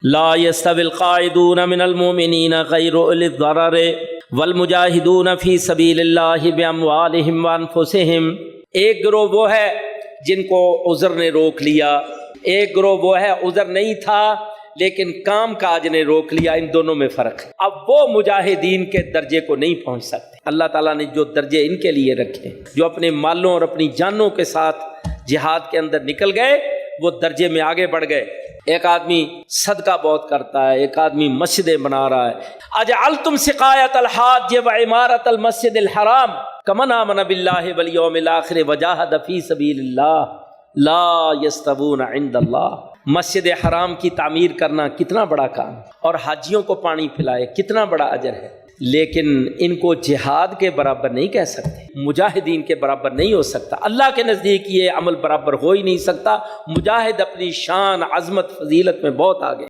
ला यस्तविल काइदून मिनल मुमिनीन गैरु उलिद दरर वल मुजाहिदून फी सबीलिल्लाहि बिअमवालिहिम व अनफुसिहिम। एक गिरोह वो है जिनको उज़र ने रोक लिया, एक गिरोह वो है उज़र नहीं था लेकिन काम काज ने रोक लिया। इन दोनों में फ़र्क है। अब वो मुजाहिदीन के दर्जे को नहीं पहुंच सकते। अल्लाह ताला ने जो दर्जे इनके लिए रखे, जो अपने मालों और अपनी जानों के साथ जिहाद के अंदर निकल गए, वो दर्जे में आगे बढ़ गए। एक आदमी सदका बहुत करता है, एक आदमी मस्जिदें बना रहा है। अजअलतुम सिकायतल हाज व इमारतल मस्जिदिल हराम कमन आमन बिल्लाहि वल यौमिल आखिर व जाहद फी सबीलिल्लाह ला यस्तवून इंदल्लाह। मस्जिद हराम की तामीर करना कितना बड़ा काम, और हाजियों को पानी पिलाए कितना बड़ा अजर है। लेकिन इनको जिहाद के बराबर नहीं कह सकते, मुजाहिदीन के बराबर नहीं हो सकता। अल्लाह के नज़दीक ये अमल बराबर हो ही नहीं सकता। मुजाहिद अपनी शान, अज़मत, फजीलत में बहुत आगे।